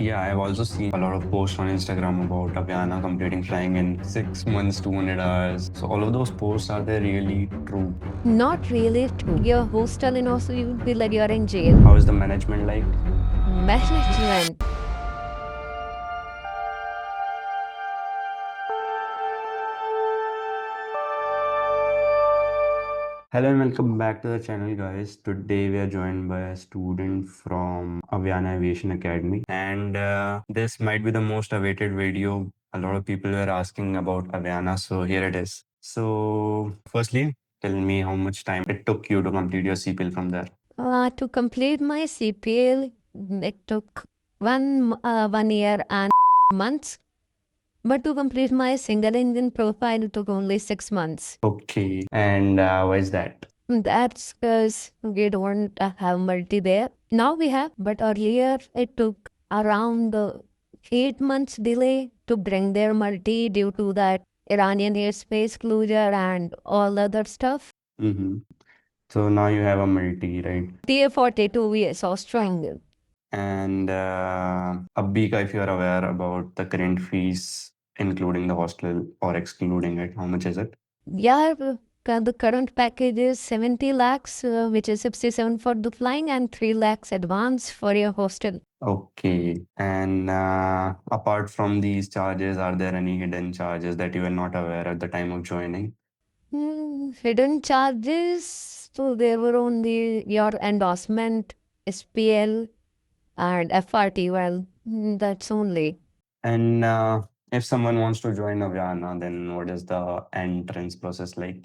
Yeah, I've also seen a lot of posts on Instagram about Aviana completing flying in 6 months, 200 hours. So all of those posts, are they really true? Not really true. Your hostel and also you will feel like you're in jail. How is the management like? Management. Hello and welcome back to the channel, guys. Today we are joined by a student from Aviana Aviation Academy, and this might be the most awaited video. A lot of people were asking about Aviana, so here it is. So, firstly, tell me how much time it took you to complete your CPL from there. To complete my CPL, it took 1 year and months. But to complete my single engine profile, it took only 6 months. Okay, and why is that? That's because we don't have multi there. Now we have, but earlier it took around 8 months delay to bring their multi due to that Iranian airspace closure and all other stuff. Mm-hmm. So now you have a multi, right? TA-42, yes, Australian. And Abhika, if you are aware about the current fees, including the hostel or excluding it, how much is it? Yeah, the current package is 70 lakhs, which is 67 for the flying and 3 lakhs advance for your hostel. Okay. And apart from these charges, are there any hidden charges that you were not aware at the time of joining? Hidden charges, so there were only your endorsement, SPL, and FRT. Well, that's only. And if someone wants to join Aviana, then what is the entrance process like?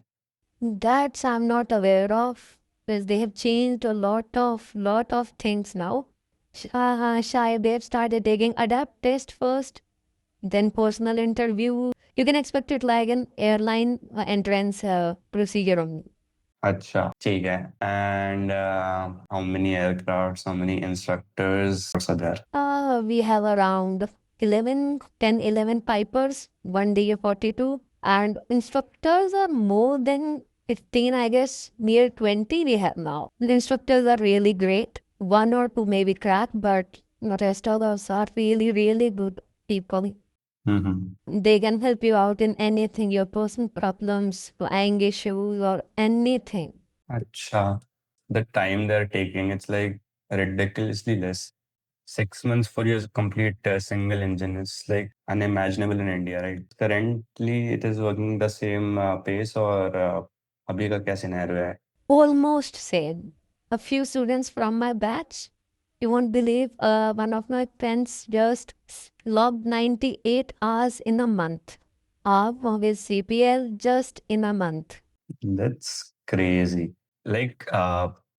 That's I'm not aware of because they have changed a lot of things now. Shy, they've started taking adapt test first, then personal interview. You can expect it like an airline entrance procedure only. अच्छा ठीक है and how many aircrafts, how many instructors are there? We have around 11 pipers, 1DA-42, and instructors are more than 15, I guess, near 20 we have now. The instructors are really great. One or two maybe crack, but the rest of us are really, really good people. Mm-hmm. They can help you out in anything, your personal problems, flying issues, or anything. Acha, the time they're taking, it's like ridiculously less. 6 months for your complete single engine is like unimaginable in India, right? Currently, it is working the same pace or अभी का क्या scenario है? Almost same. A few students from my batch, you won't believe, one of my friends just logged 98 hours in a month. Up with CPL just in a month. That's crazy. Like,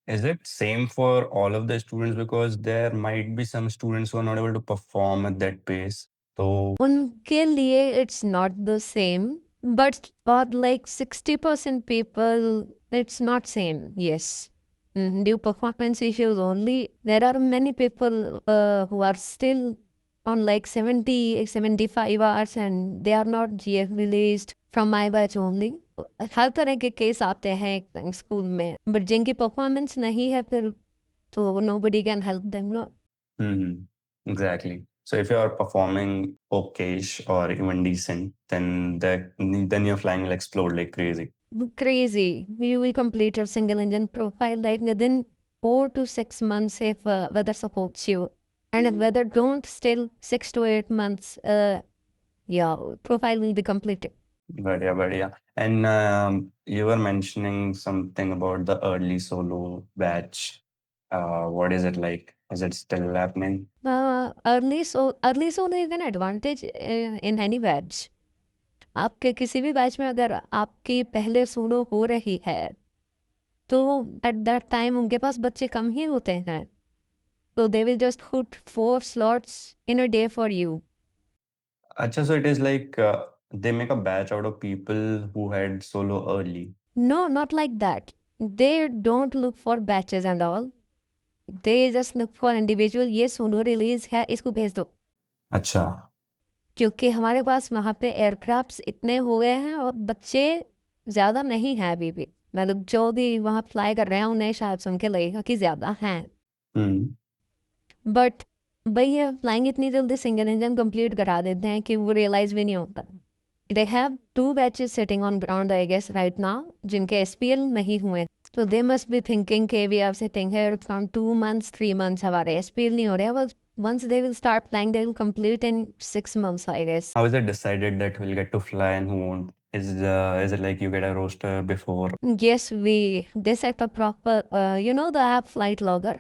is it same for all of the students? Because there might be some students who are not able to perform at that pace. So, उनके लिए it's not the same, but for like 60% people, it's not same. Yes. Due performance issues only. There are many people who are still on like 70, 75 hours and they are not GF released from my batch only. हर तरह के case आते हैं school में, but जिनकी performance नहीं है फिर तो nobody can help them. No. exactly. So if you are performing okayish or even decent, then your flying will explode like crazy. Crazy. We will complete your single engine profile like within 4 to 6 months if weather supports you. And if weather don't, still 6 to 8 months, yeah, profile will be completed. Badhiya. And you were mentioning something about the early solo batch. What is it like? Is it still happening? Early solo is an advantage in any batch. आपके किसी भी batch में अगर आपकी पहले solo हो रही है तो एट दैट टाइम उनके पास बच्चे कम ही होते हैं so they will just put 4 slots in a day for you. Acha, so it is like they make a batch out of people who had solo early. No, not like that. They don't look for batches and all. They just look for individual. ये solo release है, इसको भेज दो. अच्छा. क्योंकि हमारे पास वहाँ पे एयरक्राफ्ट्स इतने हो गए हैं और बच्चे ज़्यादा नहीं हैं अभी भी. मतलब जो भी वहाँ फ्लाई कर रहे हैं उन्हें शायद सुन के लगेगा कि ज़्यादा हैं. Hmm. बट भाई ये फ्लाइंग इतनी जल्दी सिंगल इंजन कंप्लीट करा देते हैं कि वो रियलाइज भी नहीं होता। They have two batches sitting on ground I guess right now जिनके एसपीएल नहीं हुए, तो दे मस्ट बी थिंकिंग के we are sitting here from 2 months 3 months हमारे एसपीएल नहीं हो रहे। well, once they will start flying they will complete in 6 months I guess. How is it decided that who will get to fly and who won't? Is it like you get a roster before? Yes, they set a proper the app Flight Logger.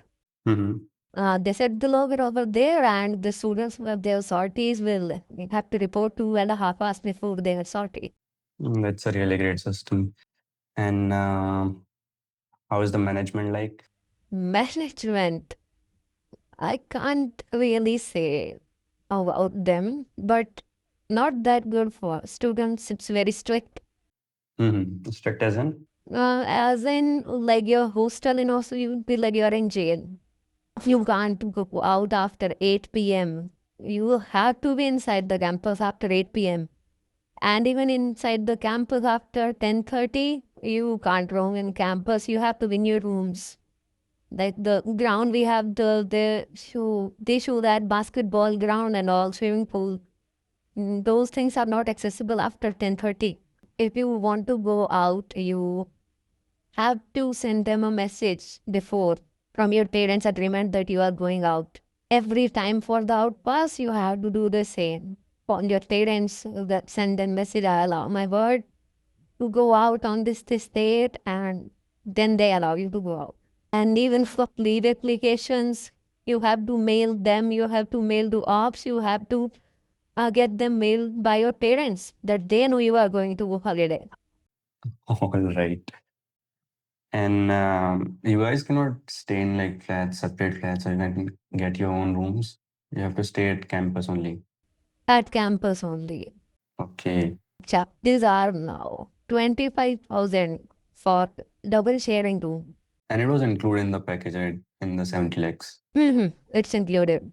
Mm-hmm. They set the logger over there, and the students who have their sorties will have to report 2.5 hours before their sortie. That's a really great system. And how is the management like? Management, I can't really say about them, but not that good for students. It's very strict. Mm-hmm. Strict as in? As in, like your hostel, and also you would be like you're in jail. You can't go out after 8 p.m. You have to be inside the campus after 8 p.m. And even inside the campus after 10:30, you can't roam in campus. You have to be in your rooms. Like the ground we have, they show that basketball ground and all swimming pool. Those things are not accessible after 10:30. If you want to go out, you have to send them a message before from your parents that remind that you are going out. Every time for the out pass, you have to do the same. For your parents that send a message, I allow my word to go out on this date, and then they allow you to go out. And even for leave applications, you have to mail them, you have to mail to ops, you have to get them mailed by your parents that they know you are going to go holiday. All right. And you guys cannot stay in like flats, separate flats, or you can get your own rooms. You have to stay at campus only. At campus only. Okay. These are now 25,000 for double sharing room. And it was included in the package, right? In the 70 lakhs. It's included.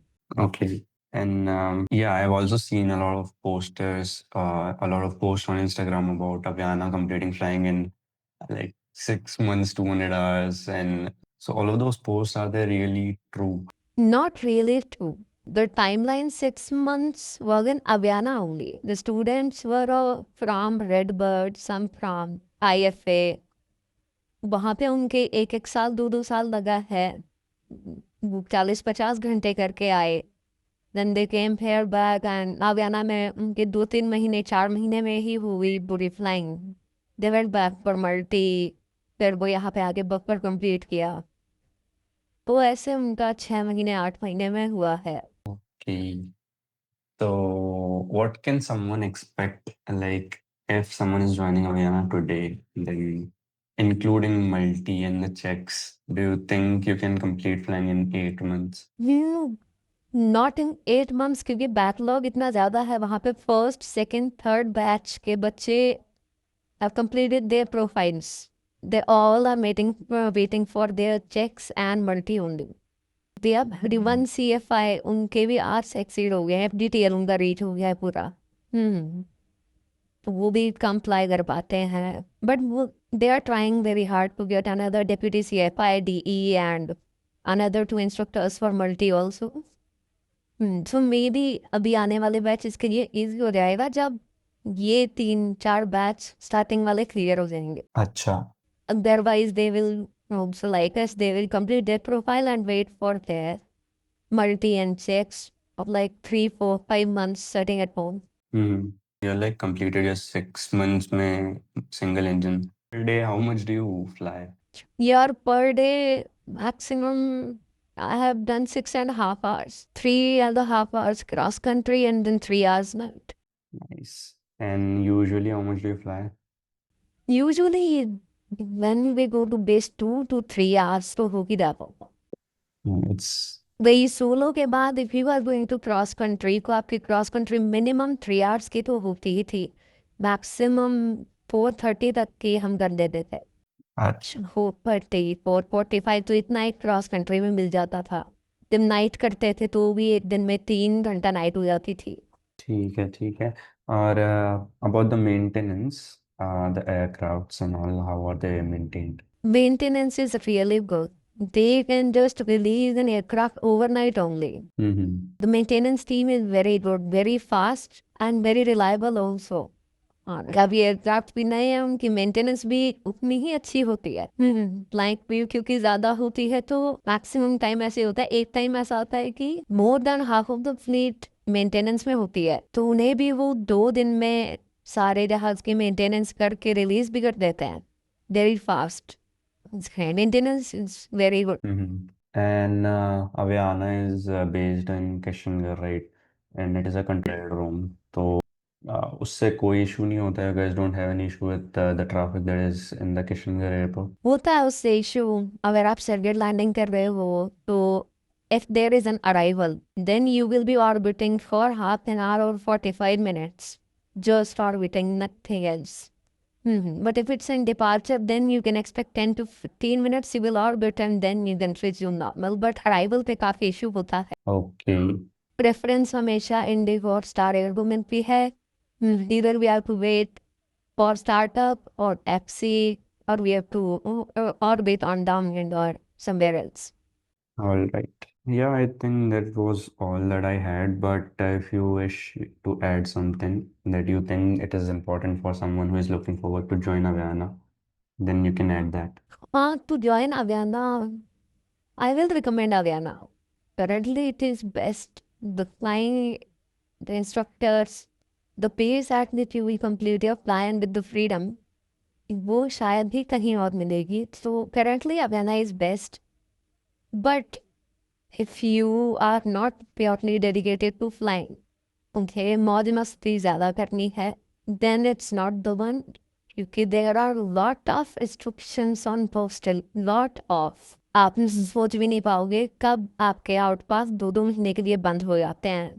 Okay. And yeah, I've also seen a lot of posters, a lot of posts on Instagram about Aviana completing flying in like 6 months, 200 hours. And so all of those posts, are they really true? Not really true. The timeline 6 months was in Aviana only. The students were from Redbird, some from IFA. वहाँ पे उनके एक एक साल दो दो साल लगा है, वो 40-50 घंटे करके आए. Then they came here back and Aviana में उनके 2-3 महीने 4 महीने में ही हुई पूरी flying. They went back for multi, फिर वो यहाँ पे आके बफर कंप्लीट किया. तो ऐसे उनका 6 महीने 8 महीने में हुआ है. Okay. So what can someone expect? Like if someone is joining Aviana today, then including multi and the checks, do you think you can complete flying in 8 months? Not in 8 months क्योंकि backlog इतना ज़्यादा है वहाँ पे. First second third batch के बच्चे have completed their profiles. They all are waiting for their checks and multi only. They have 1 CFI, उनके भी आर्ट्स एक्सीड हो गए. FDTL उनका रीच हो गया है पूरा. तो वो भी कम फ्लाई कर पाते हैं, बट वो they are trying very hard to get another deputy CFI, DE and another 2 instructors for multi also. So maybe अभी आने वाले बैच इसके लिए इजी हो जाएगा जब ये 3-4 बैच स्टार्टिंग वाले क्लियर हो जाएंगे. अच्छा. Otherwise they will also like us, they will complete their profile and wait for their multi and checks of like 3-4-5 months sitting at home. You're like completed your 6 months में single engine. Per day, how much do you fly? Year per day maximum I have done 6.5 hours, 3.5 hours cross country and then 3 hours night. Nice. And usually, how much do you fly? Usually when we go to base 2 to 3 hours तो हो ही जाता. It's वही solo के बाद if you are going to cross country को आपकी cross country minimum 3 hours की तो होती ही थी. मैक्सिमम 4:30 तक की हम कर देते थे. अच्छा. 4:30 4:45 तो इतना एक क्रॉस कंट्री में मिल जाता था. जब नाइट करते थे तो भी एक दिन में 3 घंटा नाइट हो जाती थी. ठीक है, ठीक है. और about the maintenance, the aircrafts and all, how are they maintained? Maintenance is really good. they can just release an aircraft overnight only. Mm-hmm. The maintenance team is very good, very fast and very reliable also. और अभी aircraft भी नए हैं, उनकी maintenance भी उतनी ही अच्छी होती है। फ्लाइंग भी क्योंकि ज़्यादा होती है तो मैक्सिमम टाइम ऐसे होता है, एक टाइम ऐसा होता है कि more than half of the fleet maintenance में होती है, तो उन्हें भी वो 2 दिन में सारे जहाज की मेंटेनेंस करके रिलीज भी कर देते हैं very fast. Maintenance is very good. Mm-hmm. And Aviana is based in Kishangarh, right? And it is a controlled room. तो उससे कोई इशू नहीं होता है? You guys don't have any issue with the traffic that is in the Kishangarh airport? होता है उससे issue. अगर आप सर्किट लैंडिंग कर रहे हो तो if there is an arrival then you will be orbiting for half an hour or 45 minutes, just orbiting, nothing else. But if it's in departure then you can expect 10 to 15 minutes you will orbit and then you can resume normal, but arrival पे काफ़ी issue होता है। Okay. Preference हमेशा Indigo और star एयरगो भी है। either we have to wait for startup or FC, or we have to orbit on downwind or somewhere else. All right. Yeah, I think that was all that I had. But if you wish to add something that you think it is important for someone who is looking forward to join Aviana, then you can add that. To join Aviana, I will recommend Aviana. Currently, it is best. The flying, the instructors, the pace at which you will complete your flying with the freedom, वो शायद ही कहीं और मिलेगी। So currently, Aviana is best. But if you are not purely dedicated to flying, okay, मौज मस्ती ज़्यादा करनी है, then it's not the one, क्योंकि there are lot of restrictions on postal, lot of। आप सोच भी नहीं पाओगे कब आपके आउट पास 2-2 महीने के लिए बंद हो जाते हैं,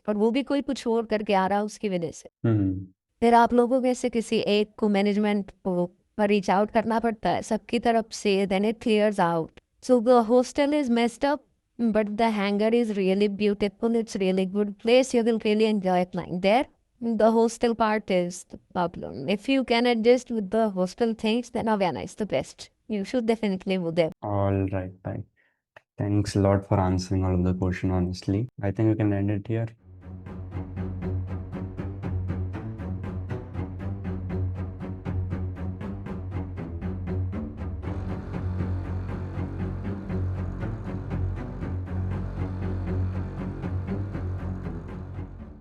और वो भी कोई कुछ और करके आ रहा है उसकी वजह से। Hmm. फिर आप लोगों में से किसी एक को मैनेजमेंट को रीच आउट करना पड़ता है सबकी तरफ से, then it clears out. So the hostel is messed up but the hangar is really beautiful, it's really good place, you will really enjoy flying there. The hostel part is the problem. If you can adjust with the hostel things then Aviana is the best, you should definitely go there. All right, bye. Thanks a lot for answering all of the question honestly. I think we can end it here.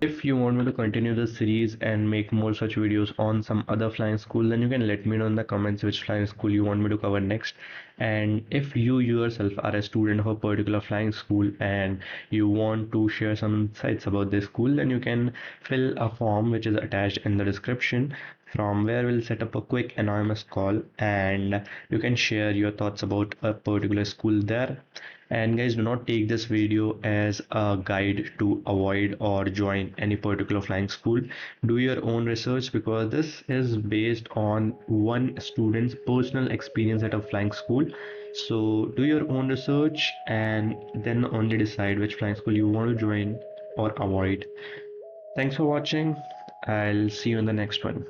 If you want me to continue this series and make more such videos on some other flying school, then you can let me know in the comments which flying school you want me to cover next. And if you yourself are a student of a particular flying school and you want to share some insights about this school, then you can fill a form which is attached in the description, from where we'll set up a quick anonymous call and you can share your thoughts about a particular school there. And guys, do not take this video as a guide to avoid or join any particular flying school. Do your own research because this is based on one student's personal experience at a flying school. So do your own research and then only decide which flying school you want to join or avoid. Thanks for watching. I'll see you in the next one.